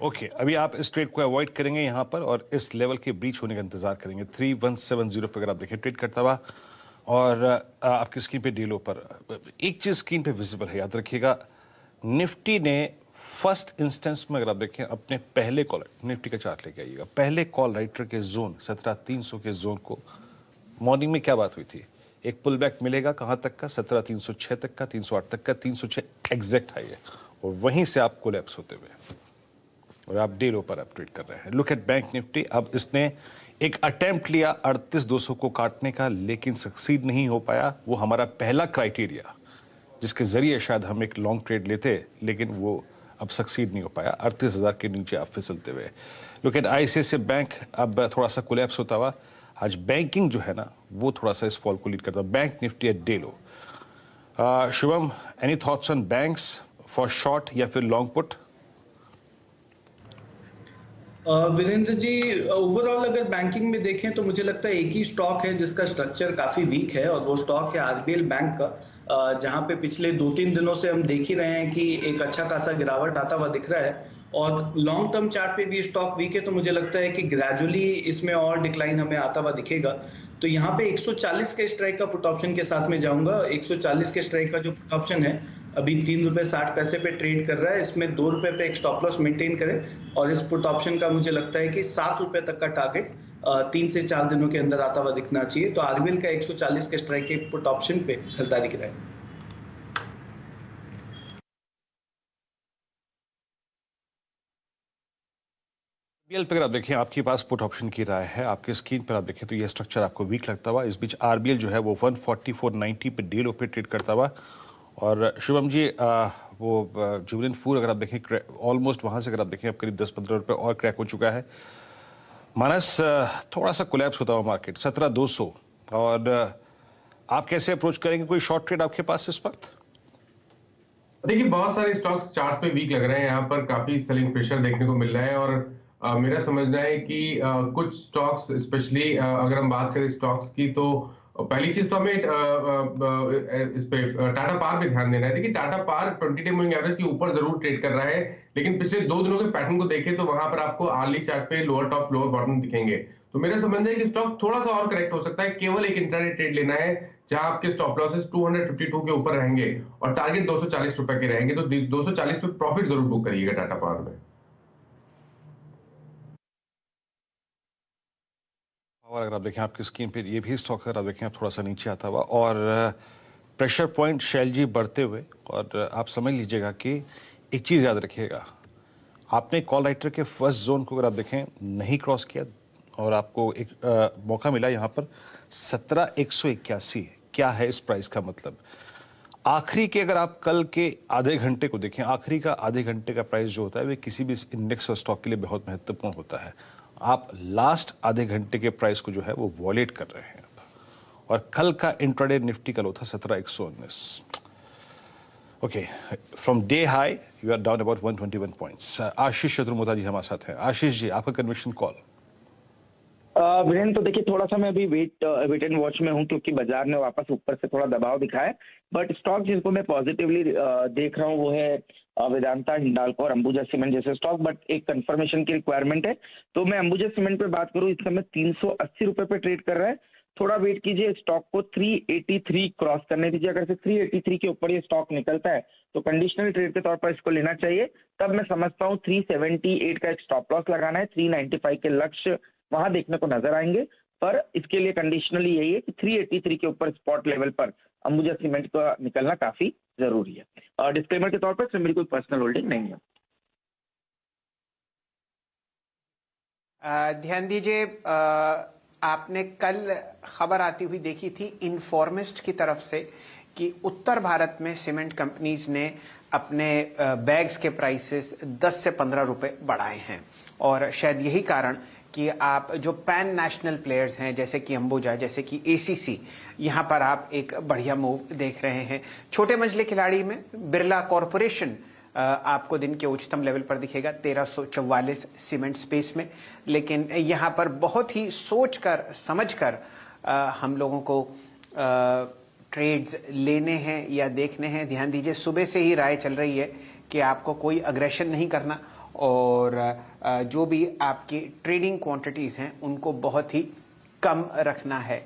Okay अभी आप इस ट्रेड को अवॉइड करेंगे यहाँ पर और इस लेवल के ब्रीच होने का इंतजार करेंगे 3170 पर अगर आप देखें ट्रेड करता हुआ और आपकी स्क्रीन पे डीलो पर एक चीज स्क्रीन पे विजिबल है, याद रखिएगा। निफ्टी ने फर्स्ट इंस्टेंस में अगर आप देखें अपने पहले कॉल निफ्टी का चार्ट लेके आइएगा, पहले कॉल राइटर के जोन 17300 के जोन को मॉर्निंग में क्या बात हुई थी, एक पुल बैक मिलेगा कहां तक का, 17306 तक का, 308 तक का, 306 एग्जैक्ट हाई है और वहीं से आप कोलैप्स होते हुए और आप डे लो पर आप ट्रेड कर रहे हैं। लुक एट बैंक निफ्टी, अब इसने एक अटेम्प्ट लिया 38200 को काटने का, लेकिन सक्सीड नहीं हो पाया। वो हमारा पहला क्राइटेरिया जिसके जरिए शायद हम एक लॉन्ग ट्रेड लेते, लेकिन वो अब सक्सीड नहीं हो पाया 38,000 के नीचे आप फिसलते हुए। लुक एट आईसीआईसीआई बैंक, अब थोड़ा सा कोलैप्स होता हुआ। आज बैंकिंग जो है ना वो थोड़ा सा इस फॉल को लीड करता है। Bank nifty at day low. Shubham, any thoughts on banks for short या फिर long put? Virendra ji, overall अगर बैंकिंग में देखें तो मुझे लगता है एक ही स्टॉक है जिसका स्ट्रक्चर काफी वीक है और वो स्टॉक है आरबीएल बैंक का, जहां पे पिछले 2-3 दिनों से हम देख ही रहे हैं कि एक अच्छा खासा गिरावट आता हुआ दिख रहा है और लॉन्ग टर्म चार्ट पे भी स्टॉक वीक है, तो मुझे लगता है कि ग्रेजुअली इसमें और डिक्लाइन हमें आता हुआ दिखेगा। तो यहाँ पे 140 के स्ट्राइक का पुट ऑप्शन के साथ में जाऊंगा। 140 के स्ट्राइक का जो पुट ऑप्शन है अभी 3 रुपए 60 पैसे पे ट्रेड कर रहा है, इसमें 2 रुपए पे एक स्टॉप लॉस मेंटेन करें और इस पुट ऑप्शन का मुझे लगता है कि 7 रुपए तक का टारगेट 3 से 4 दिनों के अंदर आता हुआ दिखना चाहिए। तो आरबीएल का 140 के स्ट्राइक के पुट ऑप्शन पे खरीदारी कराएं। आरबीएल पर आप देखें, आपके पास पुट ऑप्शन की राय है, आपके स्क्रीन पर आप देखें तो ये स्ट्रक्चर आपको वीक लगता हुआ। इस बीच आरबीएल जो है वो 144.90 पे डे लो पे ट्रेड करता हुआ। और शुभम जी, वो जुबिलेंट फूड अगर आप देखें ऑलमोस्ट वहां से अगर आप देखें अब करीब 10-15 रुपए और क्रैक हो चुका है। मानस, थोड़ा सा कोलैप्स होता हुआ मार्केट 17,200, और आप कैसे अप्रोच करेंगे? कोई शॉर्ट ट्रेड आपके पास इस वक्त? देखिए, बहुत सारे स्टॉक्स चार्ट पे वीक लग रहे हैं। यहाँ पर काफी सेलिंग प्रेशर देखने को मिल रहा है और मेरा समझना है कि कुछ स्टॉक्स स्पेशली अगर हम बात करें स्टॉक्स की, तो पहली चीज तो हमें इस पे टाटा पावर पे ध्यान देना है। देखिए, Tata power 20 day moving average के ऊपर जरूर ट्रेड कर रहा है, लेकिन पिछले 2 दिनों के पैटर्न को देखें तो वहां पर आपको आर्ली चार्ट पे लोअर टॉप लोअर बॉटम दिखेंगे। तो मेरा समझना है कि स्टॉक थोड़ा सा और करेक्ट हो सकता है। केवल एक इंट्राडे ट्रेड लेना है जहां आपके स्टॉप लॉसेस 252 के ऊपर रहेंगे और टारगेट 240 रुपए के रहेंगे। तो 240 पे प्रॉफिट जरूर बुक करिएगा टाटा पावर में। और अगर आप देखें आपकी स्क्रीन पे ये भी स्टॉक अगर आप देखें थोड़ा सा नीचे आता हुआ और प्रेशर पॉइंट शैल जी बढ़ते हुए, और आप समझ लीजिएगा कि एक चीज़ याद रखिएगा, आपने कॉल राइटर के फर्स्ट जोन को अगर आप देखें नहीं क्रॉस किया और आपको एक मौका मिला यहाँ पर 17,181। क्या है इस प्राइस का मतलब? आखिरी के अगर आप कल के आधे घंटे को देखें, आखिरी का आधे घंटे का प्राइस जो होता है वह किसी भी इंडेक्स और स्टॉक के लिए बहुत महत्वपूर्ण होता है। आप लास्ट आधे घंटे के प्राइस को जो है वो वॉलेट कर रहे हैं और कल का इंट्राडे निफ्टी का लो था 17,119। Okay, from day high you are down about 121 points. Ashish Chaturmota ji हमारे साथ हैं। आशीष जी, आपका कन्विक्शन कॉल। वीरेंद्र, तो देखिए थोड़ा सा मैं अभी वेट एंड वॉच में हूँ क्योंकि बाजार ने वापस ऊपर से थोड़ा दबाव दिखाया है, बट स्टॉक जिसको मैं पॉजिटिवली देख रहा हूँ वो है वेदांता, हिंडाल्को और अंबुजा सीमेंट जैसे स्टॉक। बट एक कंफर्मेशन की रिक्वायरमेंट है, तो मैं अंबुजा सीमेंट पे बात करूँ, इस समय 380 रुपए पे ट्रेड कर रहा है। थोड़ा वेट कीजिए, स्टॉक को 383 क्रॉस करने दीजिए। अगर से 383 के ऊपर ये स्टॉक निकलता है तो कंडीशनल ट्रेड के तौर पर इसको लेना चाहिए। तब मैं समझता हूँ 378 का एक स्टॉप लॉस लगाना है, 395 के लक्ष्य वहां देखने को नजर आएंगे। पर इसके लिए कंडीशनली यही है कि 383 के ऊपर स्पॉट लेवल पर अंबुजा सीमेंट का निकलना काफी जरूरी है। और डिस्क्लेमर के तौर पर मेरी कोई पर्सनल होल्डिंग नहीं है। ध्यान दीजिए, आपने कल खबर आती हुई देखी थी इन्फॉर्मिस्ट की तरफ से कि उत्तर भारत में सीमेंट कंपनीज ने अपने बैग्स के प्राइसेस 10 से 15 रुपए बढ़ाए हैं और शायद यही कारण कि आप जो पैन नेशनल प्लेयर्स हैं जैसे कि अंबुजा, जैसे कि एसीसी, यहां पर आप एक बढ़िया मूव देख रहे हैं। छोटे मंझले खिलाड़ी में बिरला कॉरपोरेशन आपको दिन के उच्चतम लेवल पर दिखेगा 1344 सीमेंट स्पेस में, लेकिन यहां पर बहुत ही सोच कर समझ कर हम लोगों को ट्रेड्स लेने हैं या देखने हैं। ध्यान दीजिए, सुबह से ही राय चल रही है कि आपको कोई अग्रेशन नहीं करना और जो भी आपकी ट्रेडिंग क्वांटिटीज हैं उनको बहुत ही कम रखना है।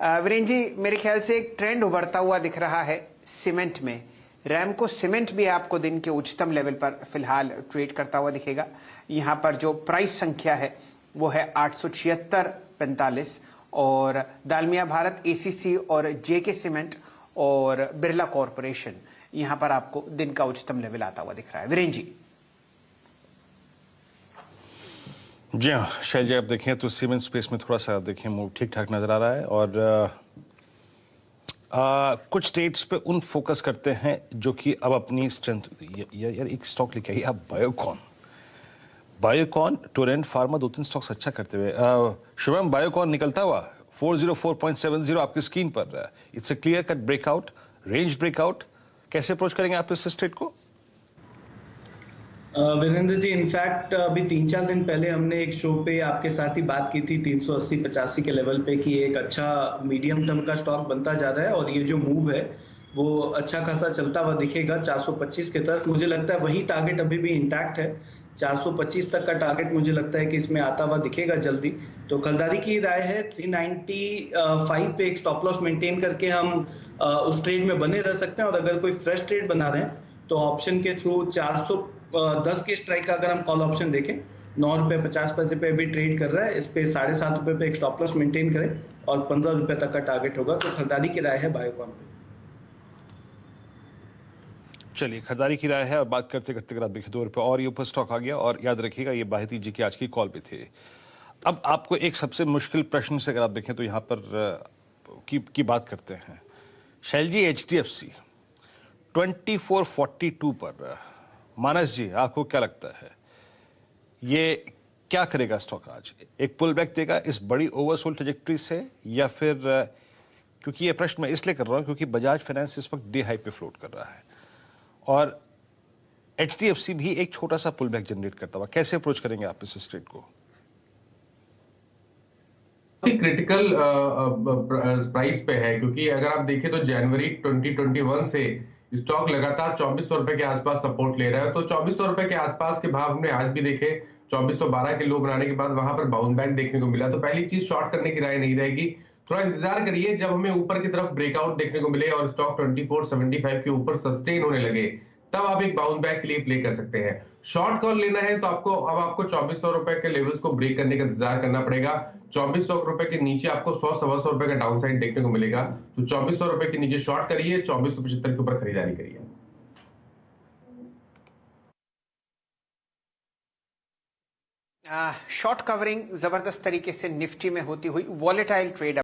वीरेंद्र जी, मेरे ख्याल से एक ट्रेंड उभरता हुआ दिख रहा है सीमेंट में। रैमको सीमेंट भी आपको दिन के उच्चतम लेवल पर फिलहाल ट्रेड करता हुआ दिखेगा। यहाँ पर जो प्राइस संख्या है वो है 876.45 और दालमिया भारत, एसीसी और जेके सीमेंट और बिरला कॉरपोरेशन यहाँ पर आपको दिन का उच्चतम लेवल आता हुआ दिख रहा है। वीरेंद्र जी। जी हाँ शैल जी, आप देखें तो सीमेंट स्पेस में थोड़ा सा देखें मूव ठीक ठाक नजर आ रहा है और कुछ स्टेट्स पे उन फोकस करते हैं जो कि अब अपनी स्ट्रेंथ। यार एक स्टॉक लेके आइए आप, बायोकॉन, टोरेंट फार्मा, 2-3 स्टॉक्स अच्छा करते हुए। शुभम, बायोकॉन निकलता हुआ 404.70 आपकी स्क्रीन पर। It's a clear cut breakout, range breakout. कैसे अप्रोच करेंगे आप इस स्टेट को? वीरेंद्र जी, इनफैक्ट अभी 3-4 दिन पहले हमने एक शो पे आपके साथ ही बात की थी 380-85 के लेवल पे कि एक अच्छा मीडियम टर्म का स्टॉक बनता जा रहा है और ये जो मूव है वो अच्छा खासा चलता हुआ दिखेगा 425 के तरफ। मुझे लगता है वही टारगेट अभी भी इंटैक्ट है। 425 तक का टारगेट मुझे लगता है कि इसमें आता हुआ दिखेगा जल्दी। तो खरीदारी की राय है 395 पे एक स्टॉप लॉस मेंटेन करके हम उस ट्रेड में बने रह सकते हैं और अगर कोई फ्रेश ट्रेड बना रहे हैं तो ऑप्शन के थ्रू 410 के स्ट्राइक का अगर हम कॉल ऑप्शन देखें 9 रुपए 50 पैसे पे भी ट्रेड कर रहा है। इस पे 7.5 रुपए पे एक स्टॉप लॉस मेंटेन करें और 15 रुपए तक का टारगेट होगा। तो खरीदारी की राय है बायोकॉन पे। चलिए, खरीदारी की राय है और बात करते करते अगर आप देखिए 2 रुपये और ये ऊपर स्टॉक आ गया। और याद रखिएगा ये बाहिती जी की आज की कॉल पे थे। अब आपको एक सबसे मुश्किल प्रश्न से अगर आप देखें तो यहाँ पर की बात करते हैं। शैल जी, HDFC 2442 पर। मानस जी, आपको क्या लगता है ये क्या करेगा स्टॉक आज? एक पुल बैक देगा इस बड़ी ओवरसोल्ड ट्रैजेक्टरी से, या फिर क्योंकि ये प्रश्न मैं इसलिए कर रहा हूं क्योंकि बजाज फाइनेंस इस वक्त डे हाई पे फ्लोट कर रहा है और HDFC भी एक छोटा सा पुल बैक जनरेट करता हुआ। कैसे अप्रोच करेंगे आप इस स्ट्रेट को? क्रिटिकल प्राइस पे है क्योंकि अगर आप देखें तो जनवरी 2021 से स्टॉक लगातार 2400 रुपए के आसपास सपोर्ट ले रहा है। तो 2400 रुपए के आसपास के भाव हमने आज भी देखे। 2412 के लो बनाने के बाद वहां पर बाउंस बैक देखने को मिला। तो पहली चीज शॉर्ट करने की राय नहीं रहेगी, थोड़ा इंतजार करिए जब हमें ऊपर की तरफ ब्रेकआउट देखने को मिले और स्टॉक 2475 के ऊपर सस्टेन होने लगे तब आप एक बाउंस बैक के लिए प्ले कर सकते हैं। शॉर्ट कॉल लेना है तो आपको 2400 रुपए के लेवल्स को ब्रेक करने का इंतजार करना पड़ेगा। 2400 रुपए के नीचे आपको 100-125 रुपए का डाउन साइड देखने को मिलेगा। तो 2400 रुपए के नीचे शॉर्ट करिए, 2475 के ऊपर खरीदारी करिए। शॉर्ट कवरिंग जबरदस्त तरीके से निफ्टी में होती हुई वॉलेटाइल ट्रेड